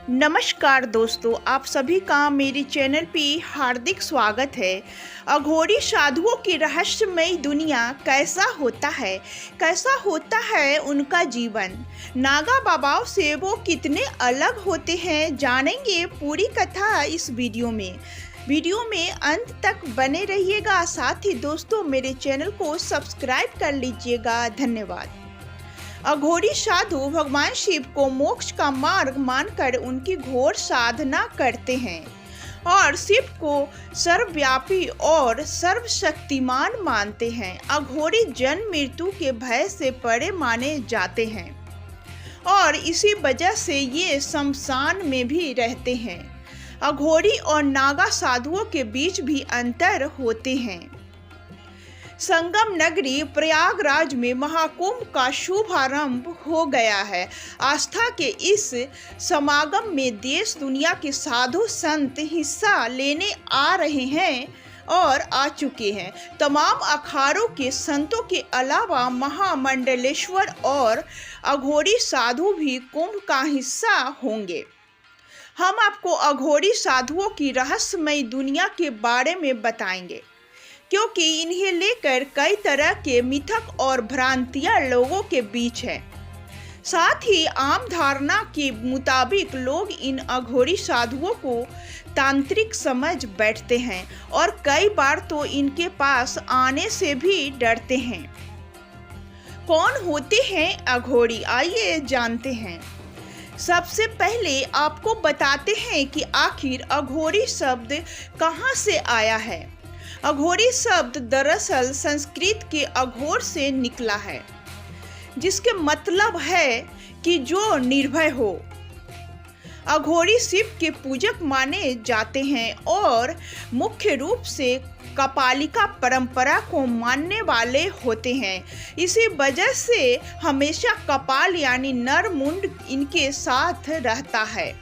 नमस्कार दोस्तों, आप सभी का मेरे चैनल पे हार्दिक स्वागत है। अघोरी साधुओं की रहस्यमयी दुनिया कैसा होता है उनका जीवन, नागा बाबाओं से वो कितने अलग होते हैं, जानेंगे पूरी कथा इस वीडियो में अंत तक बने रहिएगा। साथ ही दोस्तों मेरे चैनल को सब्सक्राइब कर लीजिएगा। धन्यवाद। अघोरी साधु भगवान शिव को मोक्ष का मार्ग मानकर उनकी घोर साधना करते हैं और शिव को सर्वव्यापी और सर्वशक्तिमान मानते हैं। अघोरी जन्म मृत्यु के भय से परे माने जाते हैं और इसी वजह से ये शमशान में भी रहते हैं। अघोरी और नागा साधुओं के बीच भी अंतर होते हैं। संगम नगरी प्रयागराज में महाकुंभ का शुभारंभ हो गया है। आस्था के इस समागम में देश दुनिया के साधु संत हिस्सा लेने आ रहे हैं और आ चुके हैं। तमाम अखाड़ों के संतों के अलावा महामंडलेश्वर और अघोरी साधु भी कुंभ का हिस्सा होंगे। हम आपको अघोरी साधुओं की रहस्यमयी दुनिया के बारे में बताएंगे, क्योंकि इन्हें लेकर कई तरह के मिथक और भ्रांतियां लोगों के बीच है। साथ ही आम धारणा के मुताबिक लोग इन अघोरी साधुओं को तांत्रिक समझ बैठते हैं और कई बार तो इनके पास आने से भी डरते हैं। कौन होते हैं अघोरी, आइए जानते हैं। सबसे पहले आपको बताते हैं कि आखिर अघोरी शब्द कहाँ से आया है। अघोरी शब्द दरअसल संस्कृत के अघोर से निकला है, जिसके मतलब है कि जो निर्भय हो। अघोरी शिव के पूजक माने जाते हैं और मुख्य रूप से कपालिका परंपरा को मानने वाले होते हैं। इसी वजह से हमेशा कपाल यानी नर मुंड इनके साथ रहता है।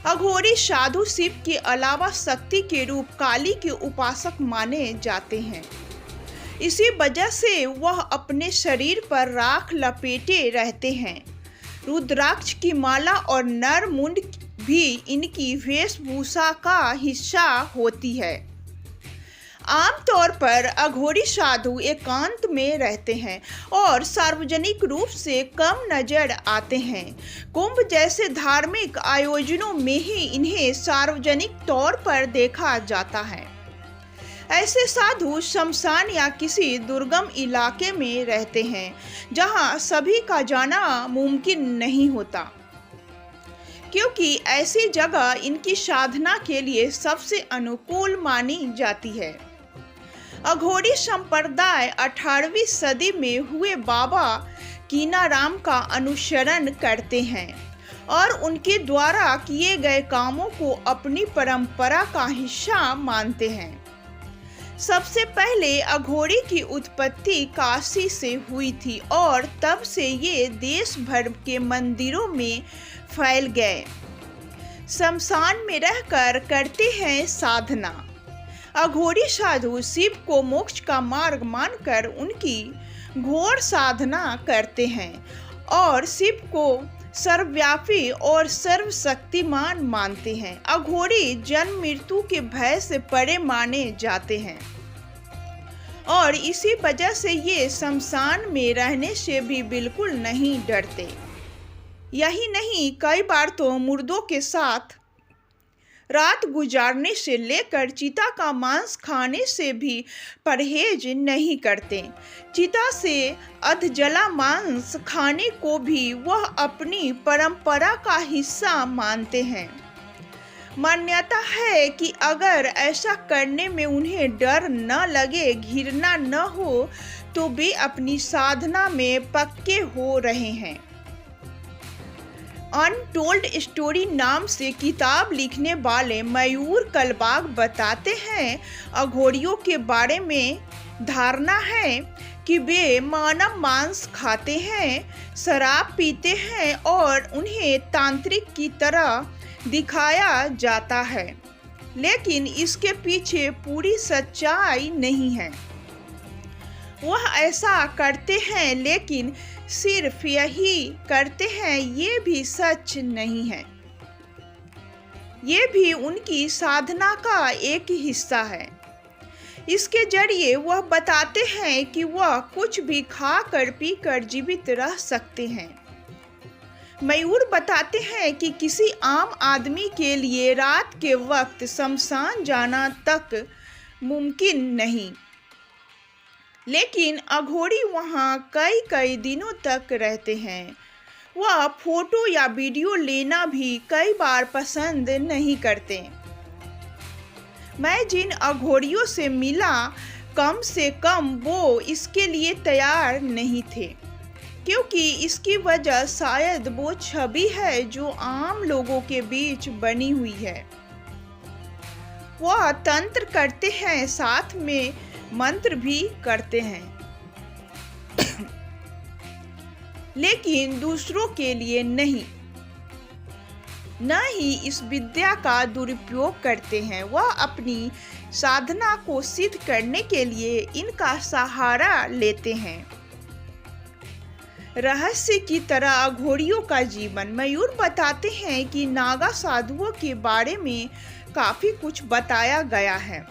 अघोरी साधु शिव के अलावा शक्ति के रूप काली के उपासक माने जाते हैं। इसी वजह से वह अपने शरीर पर राख लपेटे रहते हैं। रुद्राक्ष की माला और नर मुंड भी इनकी वेशभूषा का हिस्सा होती है। आमतौर पर अघोरी साधु एकांत में रहते हैं और सार्वजनिक रूप से कम नजर आते हैं। कुंभ जैसे धार्मिक आयोजनों में ही इन्हें सार्वजनिक तौर पर देखा जाता है। ऐसे साधु शमशान या किसी दुर्गम इलाके में रहते हैं, जहां सभी का जाना मुमकिन नहीं होता, क्योंकि ऐसी जगह इनकी साधना के लिए सबसे अनुकूल मानी जाती है। अघोरी संप्रदाय 18वीं सदी में हुए बाबा कीनाराम का अनुसरण करते हैं और उनके द्वारा किए गए कामों को अपनी परंपरा का हिस्सा मानते हैं। सबसे पहले अघोरी की उत्पत्ति काशी से हुई थी और तब से ये देश भर के मंदिरों में फैल गए। शमशान में रहकर करते हैं साधना। अघोरी साधु शिव को मोक्ष का मार्ग मानकर उनकी घोर साधना करते हैं और शिव को सर्वव्यापी और सर्वशक्तिमान मानते हैं। अघोरी जन्म मृत्यु के भय से परे माने जाते हैं और इसी वजह से ये शमशान में रहने से भी बिल्कुल नहीं डरते। यही नहीं, कई बार तो मुर्दों के साथ रात गुजारने से लेकर चीता का मांस खाने से भी परहेज नहीं करते। चीता से अधजला मांस खाने को भी वह अपनी परंपरा का हिस्सा मानते हैं। मान्यता है कि अगर ऐसा करने में उन्हें डर न लगे, घृणा न हो, तो वे अपनी साधना में पक्के हो रहे हैं। अनटोल्ड स्टोरी नाम से किताब लिखने वाले मयूर कलबाग बताते हैं, अघोरियों के बारे में धारणा है कि वे मानव मांस खाते हैं, शराब पीते हैं और उन्हें तांत्रिक की तरह दिखाया जाता है, लेकिन इसके पीछे पूरी सच्चाई नहीं है। वह ऐसा करते हैं, लेकिन सिर्फ यही करते हैं, ये भी सच नहीं है। ये भी उनकी साधना का एक हिस्सा है। इसके जरिए वह बताते हैं कि वह कुछ भी खाकर पीकर जीवित रह सकते हैं। मयूर बताते हैं कि किसी आम आदमी के लिए रात के वक्त शमशान जाना तक मुमकिन नहीं, लेकिन अघोरी वहाँ कई कई दिनों तक रहते हैं। वह फोटो या वीडियो लेना भी कई बार पसंद नहीं करते। मैं जिन अघोरियों से मिला, कम से कम वो इसके लिए तैयार नहीं थे, क्योंकि इसकी वजह शायद वो छवि है जो आम लोगों के बीच बनी हुई है। वह तंत्र करते हैं, साथ में मंत्र भी करते हैं, लेकिन दूसरों के लिए नहीं। न ही इस विद्या का दुरुपयोग करते हैं। वह अपनी साधना को सिद्ध करने के लिए इनका सहारा लेते हैं। रहस्य की तरह अघोरियों का जीवन। मयूर बताते हैं कि नागा साधुओं के बारे में काफी कुछ बताया गया है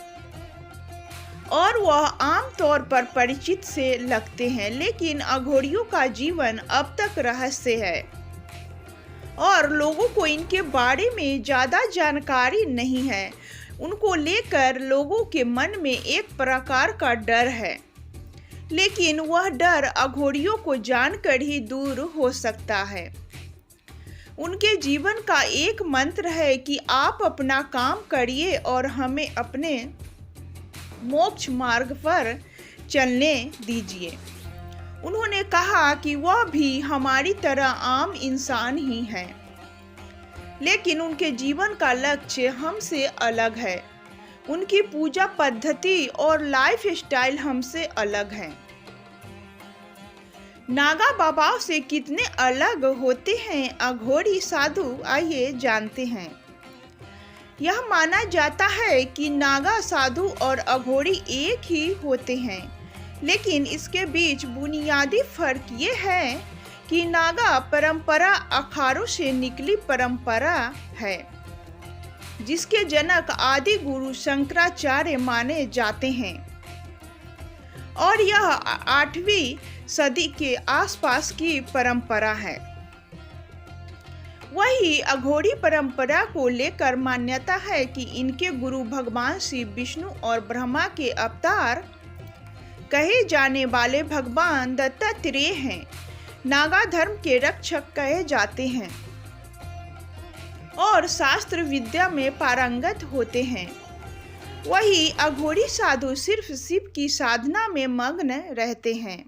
और वह आमतौर पर परिचित से लगते हैं, लेकिन अघोरियों का जीवन अब तक रहस्य है और लोगों को इनके बारे में ज़्यादा जानकारी नहीं है। उनको लेकर लोगों के मन में एक प्रकार का डर है, लेकिन वह डर अघोरियों को जानकर ही दूर हो सकता है। उनके जीवन का एक मंत्र है कि आप अपना काम करिए और हमें अपने मोक्ष मार्ग पर चलने दीजिए। उन्होंने कहा कि वह भी हमारी तरह आम इंसान ही हैं, लेकिन उनके जीवन का लक्ष्य हमसे अलग है। उनकी पूजा पद्धति और लाइफ स्टाइल हमसे अलग है। नागा बाबाओं से कितने अलग होते हैं अघोरी साधु, आइए जानते हैं। यह माना जाता है कि नागा साधु और अघोरी एक ही होते हैं, लेकिन इसके बीच बुनियादी फर्क ये है कि नागा परंपरा अखाड़ों से निकली परंपरा है, जिसके जनक आदि गुरु शंकराचार्य माने जाते हैं और यह 8वीं सदी के आसपास की परंपरा है। वही अघोरी परंपरा को लेकर मान्यता है कि इनके गुरु भगवान शिव, विष्णु और ब्रह्मा के अवतार कहे जाने वाले भगवान दत्तात्रेय हैं। नागा धर्म के रक्षक कहे जाते हैं और शास्त्र विद्या में पारंगत होते हैं। वही अघोरी साधु सिर्फ शिव की साधना में मग्न रहते हैं।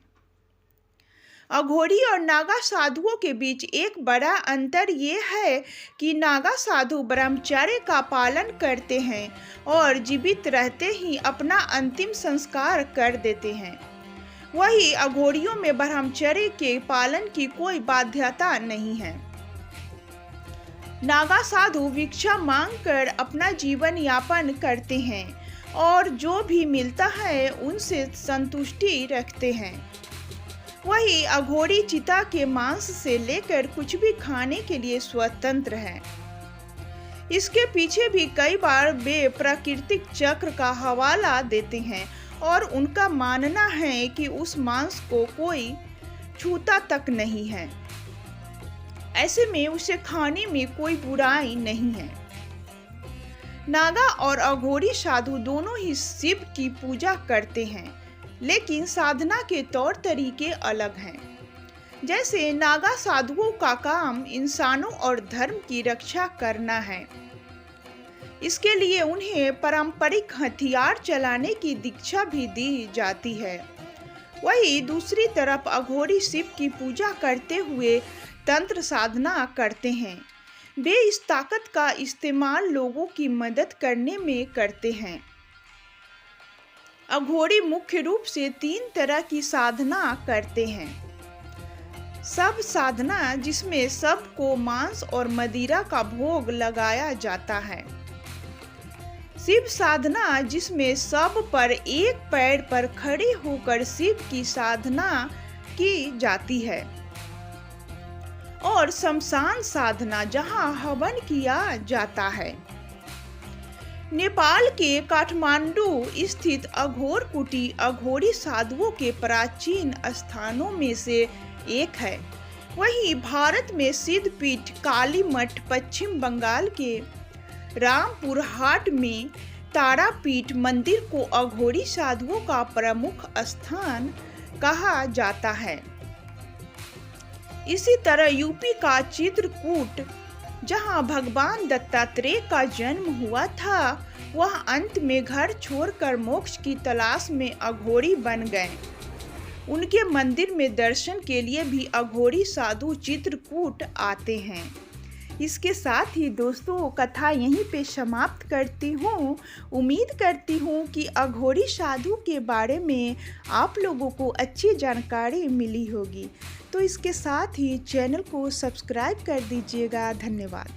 अघोरी और नागा साधुओं के बीच एक बड़ा अंतर ये है कि नागा साधु ब्रह्मचर्य का पालन करते हैं और जीवित रहते ही अपना अंतिम संस्कार कर देते हैं। वही अघोरियों में ब्रह्मचर्य के पालन की कोई बाध्यता नहीं है। नागा साधु भिक्षा मांगकर अपना जीवन यापन करते हैं और जो भी मिलता है उनसे संतुष्टि रखते हैं। वही अघोरी चिता के मांस से लेकर कुछ भी खाने के लिए स्वतंत्र है। इसके पीछे भी कई बार वे प्राकृतिक चक्र का हवाला देते हैं और उनका मानना है कि उस मांस को कोई छूता तक नहीं है, ऐसे में उसे खाने में कोई बुराई नहीं है। नागा और अघोरी साधु दोनों ही शिव की पूजा करते हैं, लेकिन साधना के तौर तरीके अलग हैं। जैसे नागा साधुओं का काम इंसानों और धर्म की रक्षा करना है, इसके लिए उन्हें पारंपरिक हथियार चलाने की दीक्षा भी दी जाती है। वही दूसरी तरफ अघोरी शिव की पूजा करते हुए तंत्र साधना करते हैं। वे इस ताकत का इस्तेमाल लोगों की मदद करने में करते हैं। अघोरी मुख्य रूप से 3 तरह की साधना करते हैं। सब साधना, जिसमें सबको मांस और मदिरा का भोग लगाया जाता है। शिव साधना, जिसमें सब पर एक पैर पर खड़े होकर शिव की साधना की जाती है। और शमशान साधना, जहां हवन किया जाता है। नेपाल के काठमांडू स्थित अघोर कुटी अघोरी साधुओं के प्राचीन स्थानों में से एक है। वहीं भारत में सिद्धपीठ काली मठ, पश्चिम बंगाल के रामपुर हाट में तारापीठ मंदिर को अघोरी साधुओं का प्रमुख स्थान कहा जाता है। इसी तरह यूपी का चित्रकूट, जहां भगवान दत्तात्रेय का जन्म हुआ था, वह अंत में घर छोड़कर मोक्ष की तलाश में अघोरी बन गए। उनके मंदिर में दर्शन के लिए भी अघोरी साधु चित्रकूट आते हैं। इसके साथ ही दोस्तों कथा यहीं पे समाप्त करती हूँ। उम्मीद करती हूँ कि अघोरी साधु के बारे में आप लोगों को अच्छी जानकारी मिली होगी। तो इसके साथ ही चैनल को सब्सक्राइब कर दीजिएगा। धन्यवाद।